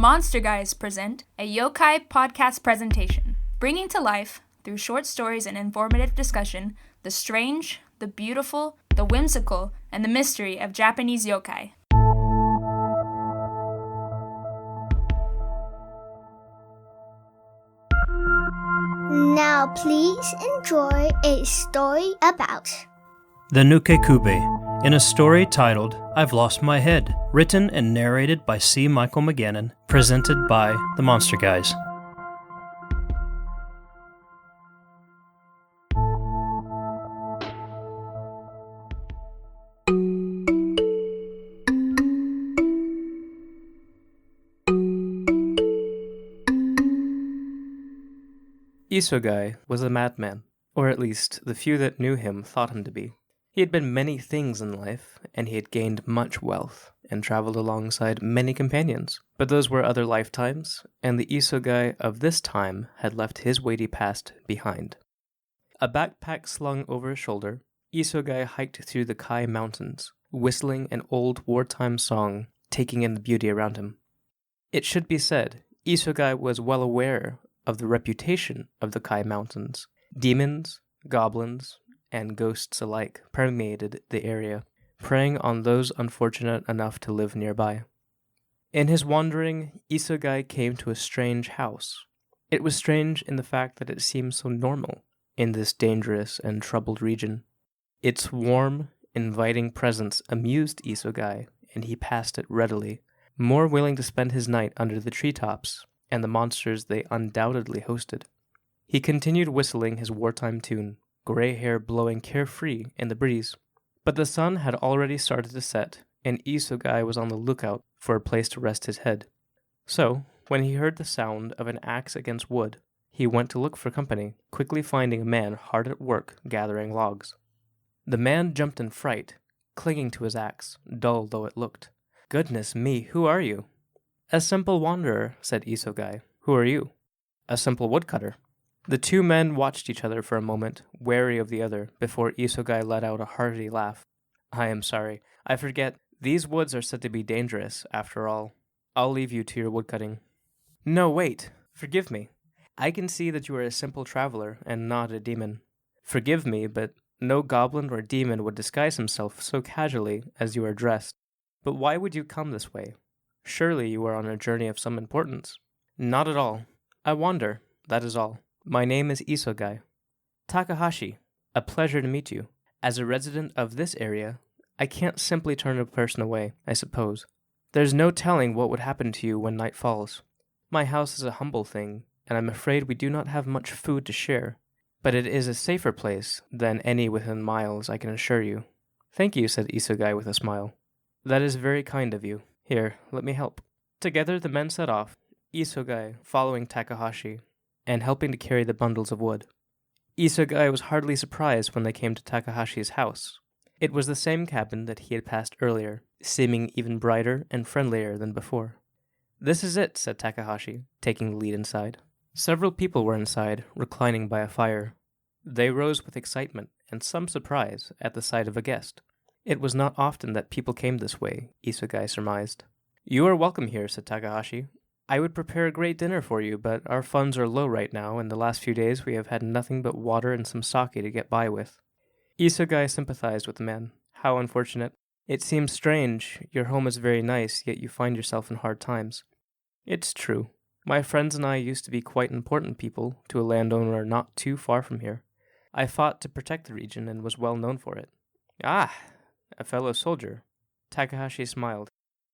Monster Guys present a Yokai podcast presentation, bringing to life, through short stories and informative discussion, the strange, the beautiful, the whimsical, and the mystery of Japanese yokai. Now please enjoy a story about the Nukekubi, in a story titled I've Lost My Head, written and narrated by C. Michael McGannon, presented by the Monster Guys. Yokai was a madman, or at least the few that knew him thought him to be. He had been many things in life, and he had gained much wealth, and traveled alongside many companions. But those were other lifetimes, and the Yokai of this time had left his weighty past behind. A backpack slung over his shoulder, Yokai hiked through the Kai Mountains, whistling an old wartime song, taking in the beauty around him. It should be said, Yokai was well aware of the reputation of the Kai Mountains. Demons, goblins, and ghosts alike permeated the area, preying on those unfortunate enough to live nearby. In his wandering, Yokai came to a strange house. It was strange in the fact that it seemed so normal in this dangerous and troubled region. Its warm, inviting presence amused Yokai, and he passed it readily, more willing to spend his night under the treetops and the monsters they undoubtedly hosted. He continued whistling his wartime tune, gray hair blowing carefree in the breeze. But the sun had already started to set, and Yokai was on the lookout for a place to rest his head. So, when he heard the sound of an axe against wood, he went to look for company, quickly finding a man hard at work gathering logs. The man jumped in fright, clinging to his axe, dull though it looked. "Goodness me, who are you?" "A simple wanderer," said Yokai. "Who are you?" "A simple woodcutter." The two men watched each other for a moment, wary of the other, before Yokai let out a hearty laugh. "I am sorry. I forget. These woods are said to be dangerous, after all. I'll leave you to your woodcutting." "No, wait. Forgive me. I can see that you are a simple traveler, and not a demon. Forgive me, but no goblin or demon would disguise himself so casually as you are dressed. But why would you come this way? Surely you are on a journey of some importance." "Not at all. I wander, that is all. My name is Yokai." "Takahashi, a pleasure to meet you. As a resident of this area, I can't simply turn a person away, I suppose. There's no telling what would happen to you when night falls. My house is a humble thing, and I'm afraid we do not have much food to share. But it is a safer place than any within miles, I can assure you." "Thank you," said Yokai with a smile. "That is very kind of you. Here, let me help." Together the men set off, Yokai following Takahashi, and helping to carry the bundles of wood. Yokai was hardly surprised when they came to Takahashi's house. It was the same cabin that he had passed earlier, seeming even brighter and friendlier than before. "This is it," said Takahashi, taking the lead inside. Several people were inside, reclining by a fire. They rose with excitement and some surprise at the sight of a guest. It was not often that people came this way, Yokai surmised. "You are welcome here," said Takahashi. "I would prepare a great dinner for you, but our funds are low right now, and the last few days we have had nothing but water and some sake to get by with." Yokai sympathized with the man. "How unfortunate. It seems strange. Your home is very nice, yet you find yourself in hard times." "It's true. My friends and I used to be quite important people to a landowner not too far from here. I fought to protect the region and was well known for it." "Ah, a fellow soldier." Takahashi smiled.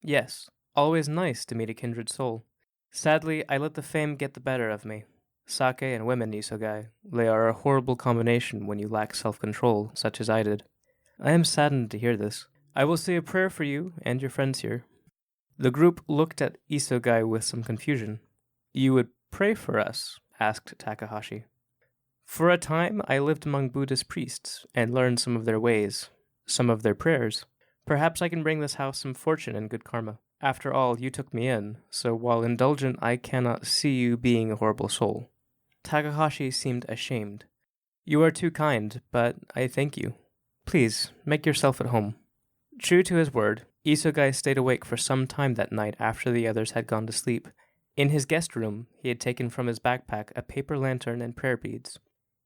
"Yes, always nice to meet a kindred soul. Sadly, I let the fame get the better of me. Sake and women, Yokai. They are a horrible combination when you lack self-control, such as I did. I am saddened to hear this. I will say a prayer for you and your friends here." The group looked at Yokai with some confusion. "You would pray for us?" asked Takahashi. "For a time, I lived among Buddhist priests and learned some of their ways, some of their prayers. Perhaps I can bring this house some fortune and good karma. After all, you took me in, so while indulgent, I cannot see you being a horrible soul." Takahashi seemed ashamed. "You are too kind, but I thank you. Please, make yourself at home." True to his word, Isogai stayed awake for some time that night after the others had gone to sleep. In his guest room, he had taken from his backpack a paper lantern and prayer beads.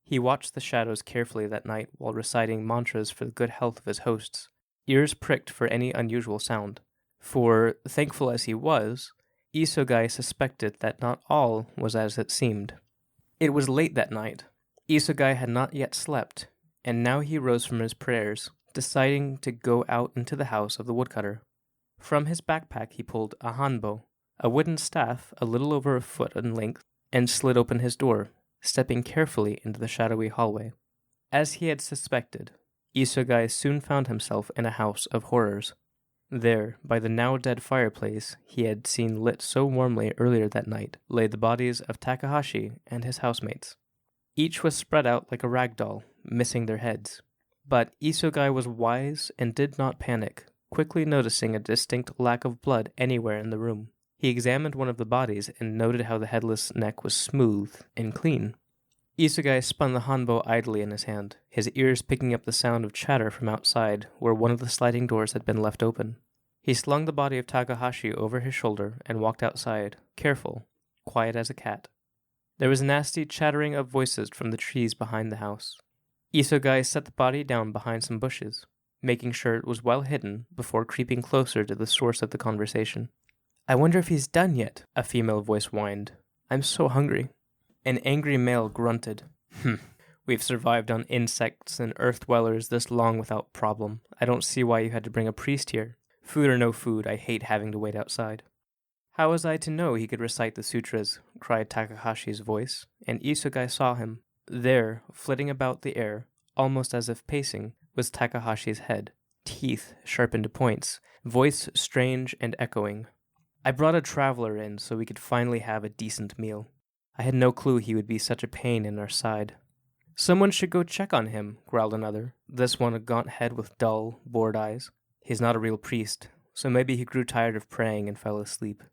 He watched the shadows carefully that night while reciting mantras for the good health of his hosts, ears pricked for any unusual sound. For, thankful as he was, Isogai suspected that not all was as it seemed. It was late that night. Isogai had not yet slept, and now he rose from his prayers, deciding to go out into the house of the woodcutter. From his backpack he pulled a hanbo, a wooden staff a little over a foot in length, and slid open his door, stepping carefully into the shadowy hallway. As he had suspected, Isogai soon found himself in a house of horrors. There, by the now-dead fireplace he had seen lit so warmly earlier that night, lay the bodies of Takahashi and his housemates. Each was spread out like a rag doll, missing their heads. But Isogai was wise and did not panic, quickly noticing a distinct lack of blood anywhere in the room. He examined one of the bodies and noted how the headless neck was smooth and clean. Isogai spun the hanbo idly in his hand, his ears picking up the sound of chatter from outside where one of the sliding doors had been left open. He slung the body of Takahashi over his shoulder and walked outside, careful, quiet as a cat. There was nasty chattering of voices from the trees behind the house. Isogai set the body down behind some bushes, making sure it was well hidden before creeping closer to the source of the conversation. "I wonder if he's done yet," a female voice whined. "I'm so hungry." An angry male grunted. We've survived on insects and earth dwellers this long without problem. I don't see why you had to bring a priest here. Food or no food, I hate having to wait outside." "How was I to know he could recite the sutras?" cried Takahashi's voice, and Isogai saw him. There, flitting about the air, almost as if pacing, was Takahashi's head, teeth sharpened to points, voice strange and echoing. "I brought a traveler in so we could finally have a decent meal. I had no clue he would be such a pain in our side." "Someone should go check on him," growled another, this one a gaunt head with dull, bored eyes. "He's not a real priest, so maybe he grew tired of praying and fell asleep."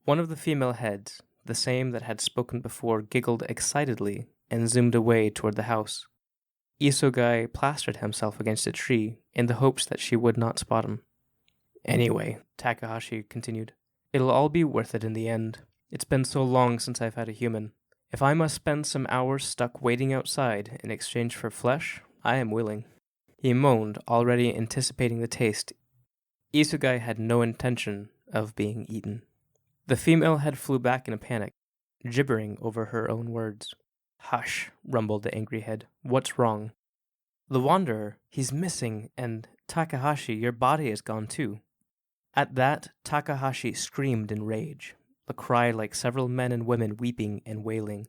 One of the female heads, the same that had spoken before, giggled excitedly and zoomed away toward the house. Isogai plastered himself against a tree in the hopes that she would not spot him. "Anyway," Takahashi continued, "it'll all be worth it in the end. It's been so long since I've had a human. If I must spend some hours stuck waiting outside in exchange for flesh, I am willing." He moaned, already anticipating the taste. Isogai had no intention of being eaten. The female head flew back in a panic, gibbering over her own words. "Hush," rumbled the angry head. "What's wrong?" "The Wanderer, he's missing, and Takahashi, your body is gone too." At that, Takahashi screamed in rage, a cry like several men and women weeping and wailing.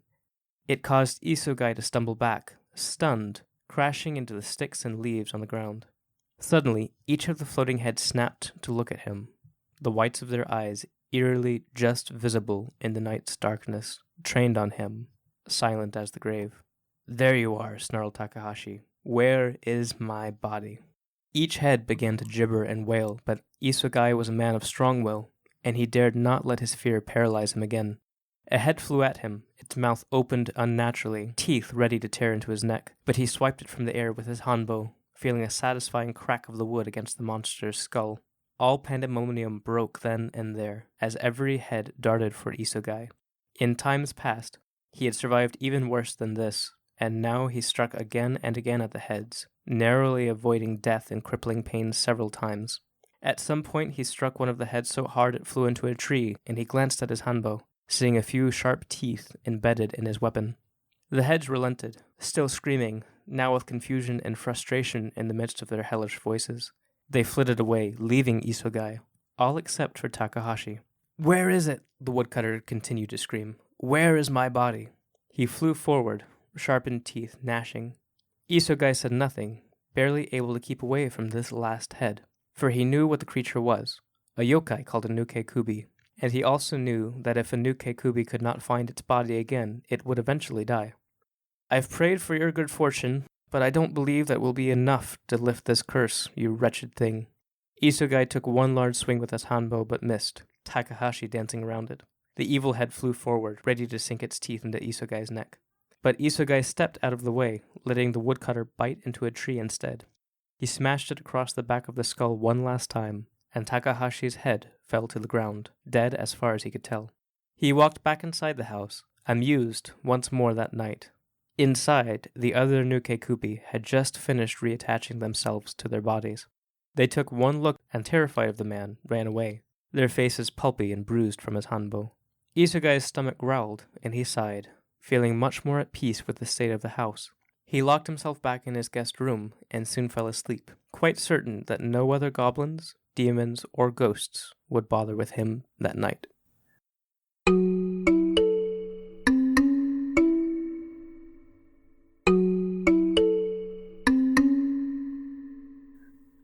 It caused Isogai to stumble back, stunned, crashing into the sticks and leaves on the ground. Suddenly, each of the floating heads snapped to look at him, the whites of their eyes eerily just visible in the night's darkness, trained on him, silent as the grave. "There you are," snarled Takahashi. "Where is my body?" Each head began to gibber and wail, but Isogai was a man of strong will, and he dared not let his fear paralyze him again. A head flew at him, its mouth opened unnaturally, teeth ready to tear into his neck, but he swiped it from the air with his hanbo, feeling a satisfying crack of the wood against the monster's skull. All pandemonium broke then and there, as every head darted for Isogai. In times past, he had survived even worse than this, and now he struck again and again at the heads, narrowly avoiding death and crippling pain several times. At some point he struck one of the heads so hard it flew into a tree, and he glanced at his hanbo, seeing a few sharp teeth embedded in his weapon. The heads relented, still screaming, now with confusion and frustration in the midst of their hellish voices. They flitted away, leaving Isogai, all except for Takahashi. "Where is it?" the woodcutter continued to scream. "Where is my body?" He flew forward, sharpened teeth gnashing. Isogai said nothing, barely able to keep away from this last head, for he knew what the creature was, a yokai called a Nukekubi, and he also knew that if a Nukekubi could not find its body again, it would eventually die. "I've prayed for your good fortune, but I don't believe that will be enough to lift this curse, you wretched thing." Isogai took one large swing with his hanbo but missed, Takahashi dancing around it. The evil head flew forward, ready to sink its teeth into Isogai's neck. But Isogai stepped out of the way, letting the woodcutter bite into a tree instead. He smashed it across the back of the skull one last time, and Takahashi's head fell to the ground, dead as far as he could tell. He walked back inside the house, amused once more that night. Inside, the other Nukekubi had just finished reattaching themselves to their bodies. They took one look and, terrified of the man, ran away, their faces pulpy and bruised from his hanbo. Isugai's stomach growled, and he sighed, feeling much more at peace with the state of the house. He locked himself back in his guest room and soon fell asleep, quite certain that no other goblins, demons, or ghosts would bother with him that night.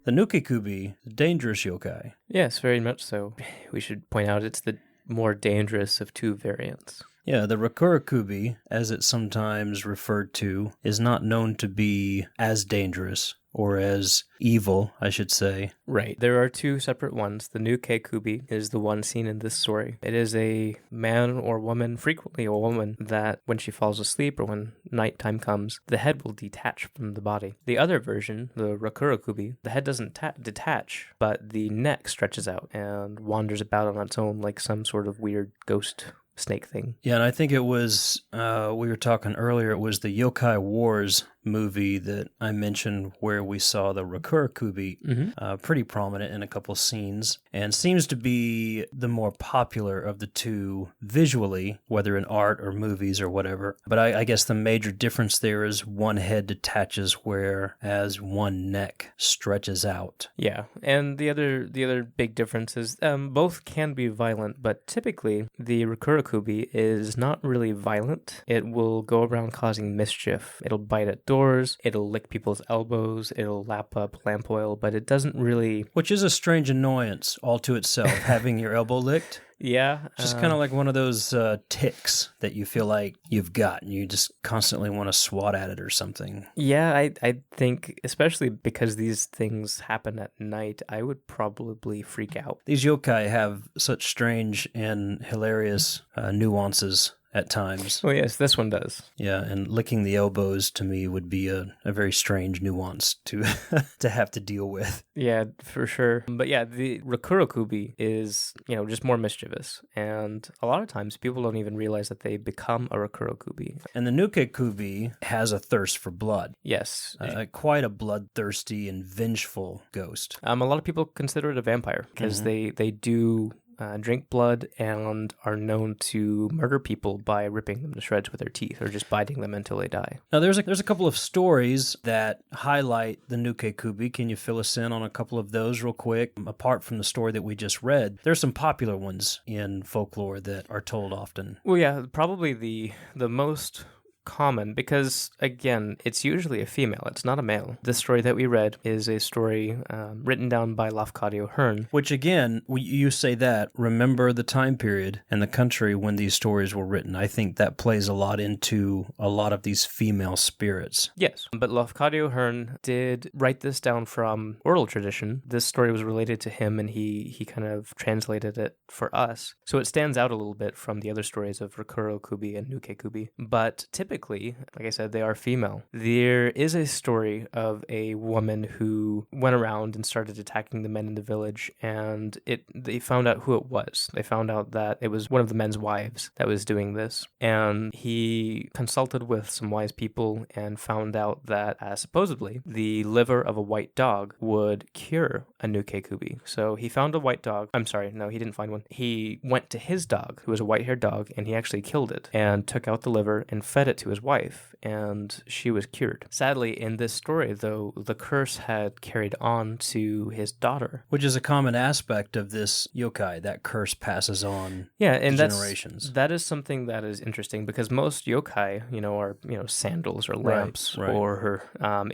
The Nukekubi, the dangerous yokai. Yes, very much so. We should point out it's the more dangerous of two variants. Yeah, the Rakurakubi, as it's sometimes referred to, is not known to be as dangerous, or as evil, I should say. Right. There are two separate ones. The Nukekubi is the one seen in this story. It is a man or woman, frequently a woman, that when she falls asleep or when nighttime comes, the head will detach from the body. The other version, the Rakurakubi, the head doesn't detach, but the neck stretches out and wanders about on its own like some sort of weird ghost snake thing. Yeah, and I think it was, we were talking earlier, it was the Yokai Wars movie that I mentioned where we saw the Rakurakubi pretty prominent in a couple scenes, and seems to be the more popular of the two visually, whether in art or movies or whatever. But I guess the major difference there is one head detaches whereas one neck stretches out. Yeah, and the other big difference is both can be violent, but typically the Rakurakubi is not really violent. It will go around causing mischief. It'll bite at doors, it'll lick people's elbows, it'll lap up lamp oil, but it doesn't really... Which is a strange annoyance all to itself, having your elbow licked. Yeah. Just kind of like one of those ticks that you feel like you've got and you just constantly want to swat at it or something. Yeah, I think, especially because these things happen at night, I would probably freak out. These yokai have such strange and hilarious nuances at times. Oh yes, this one does. Yeah, and licking the elbows to me would be a very strange nuance to to have to deal with. Yeah, for sure. But yeah, the Rakurakubi is, just more mischievous. And a lot of times people don't even realize that they become a Rakurakubi. And the Nukekubi has a thirst for blood. Yes. Quite a bloodthirsty and vengeful ghost. A lot of people consider it a vampire because they do... drink blood and are known to murder people by ripping them to shreds with their teeth or just biting them until they die. Now, there's a couple of stories that highlight the Nukekubi. Can you fill us in on a couple of those real quick? Apart from the story that we just read, there's some popular ones in folklore that are told often. Well, yeah, probably the most common, because again, it's usually a female, it's not a male. The story that we read is a story written down by Lafcadio Hearn. Which again, you say that, remember the time period and the country when these stories were written. I think that plays a lot into a lot of these female spirits. Yes, but Lafcadio Hearn did write this down from oral tradition. This story was related to him and he kind of translated it for us. So it stands out a little bit from the other stories of Rakurakubi and Nukekubi. But typically, like I said, they are female. There is a story of a woman who went around and started attacking the men in the village, and they found out who it was. They found out that it was one of the men's wives that was doing this, and he consulted with some wise people and found out that supposedly the liver of a white dog would cure a Nukekubi. So he found a white dog. I'm sorry, no, he didn't find one. He went to his dog, who was a white-haired dog, and he actually killed it and took out the liver and fed it to his wife, and she was cured. Sadly, in this story, though, the curse had carried on to his daughter. Which is a common aspect of this yokai. That curse passes on and generations. That is something that is interesting, because most yokai, are, sandals or lamps, right. or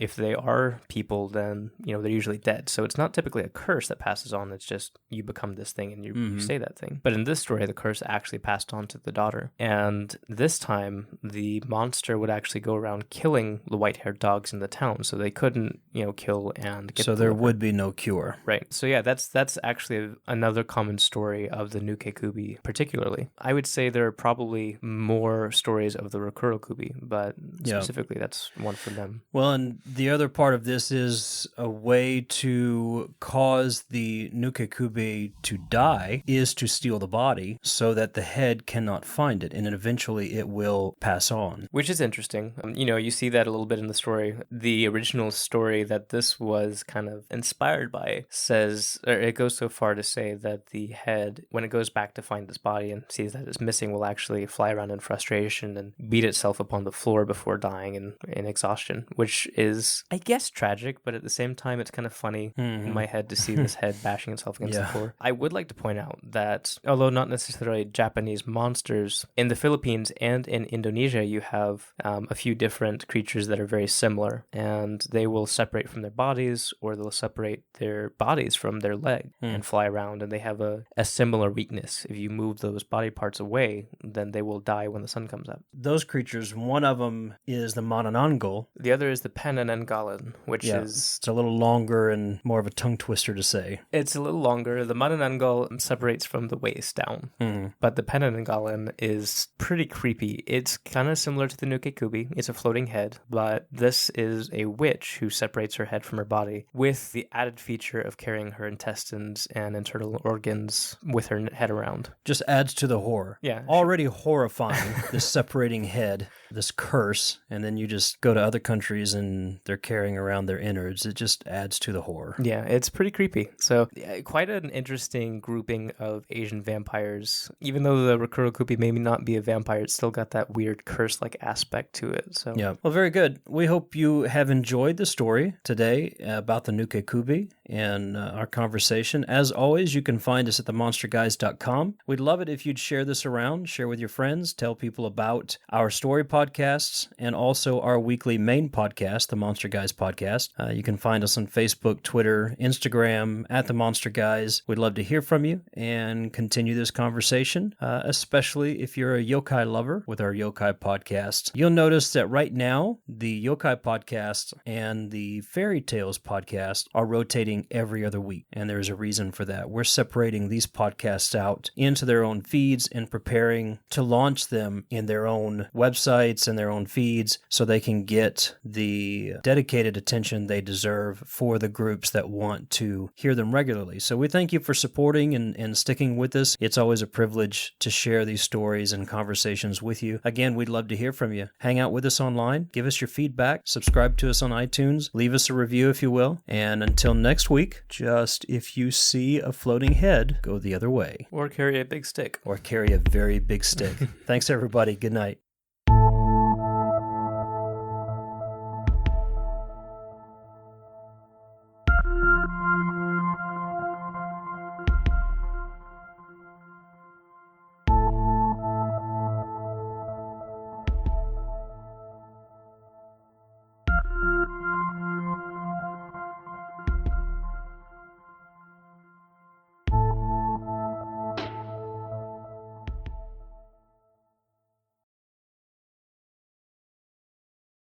if they are people, then, they're usually dead. So it's not typically a curse that passes on. It's just you become this thing and you say that thing. But in this story, the curse actually passed on to the daughter. And this time, the monster would actually go around killing the white-haired dogs in the town, so they couldn't, kill and get So there would be no cure. Right. So yeah, that's actually another common story of the Nukekubi particularly. I would say there are probably more stories of the Rokurokubi, but specifically that's one for them. Well, and the other part of this is a way to cause the Nukekubi to die is to steal the body so that the head cannot find it, and then eventually it will pass on. Which is interesting. You see that a little bit in the story. The original story that this was kind of inspired by says, or it goes so far to say that the head, when it goes back to find this body and sees that it's missing, will actually fly around in frustration and beat itself upon the floor before dying in exhaustion, which is, I guess, tragic, but at the same time, it's kind of funny in my head to see this head bashing itself against the floor. I would like to point out that, although not necessarily Japanese monsters, in the Philippines and in Indonesia, you have a few different creatures that are very similar, and they will separate from their bodies, or they'll separate their bodies from their leg and fly around, and they have a similar weakness. If you move those body parts away, then they will die when the sun comes up. Those creatures, one of them is the Manananggal. The other is the Manananggal, which is... It's a little longer and more of a tongue twister to say. It's a little longer. The Manananggal separates from the waist down, but the Manananggal is pretty creepy. It's kind of similar to the Nukekubi. It's a floating head, but this is a witch who separates her head from her body with the added feature of carrying her intestines and internal organs with her head around. Just adds to the horror. Yeah. Already horrifying, this separating head, this curse, and then you just go to other countries and they're carrying around their innards. It just adds to the horror. Yeah, it's pretty creepy. So quite an interesting grouping of Asian vampires. Even though the Rokurokubi may not be a vampire, it's still got that weird curse-like aspect to it. So yeah, well, very good. We hope you have enjoyed the story today about the Nukekubi and our conversation. As always, you can find us at themonsterguys.com. We'd love it if you'd share this around, share with your friends, tell people about our story podcasts, and also our weekly main podcast, the Monster Guys Podcast. You can find us on Facebook, Twitter, Instagram, at The Monster Guys. We'd love to hear from you and continue this conversation, especially if you're a yokai lover with our Yokai podcast. You'll notice that right now, the Yokai podcast and the Fairy Tales podcast are rotating every other week, and there's a reason for that. We're separating these podcasts out into their own feeds and preparing to launch them in their own websites and their own feeds so they can get the dedicated attention they deserve for the groups that want to hear them regularly. So we thank you for supporting and sticking with us. It's always a privilege to share these stories and conversations with you. Again, we'd love to hear from you. Hang out with us online, give us your feedback, subscribe to us on iTunes, leave us a review if you will, and until next week, just if you see a floating head, go the other way. Or carry a big stick. Or carry a very big stick. Thanks everybody. Good night.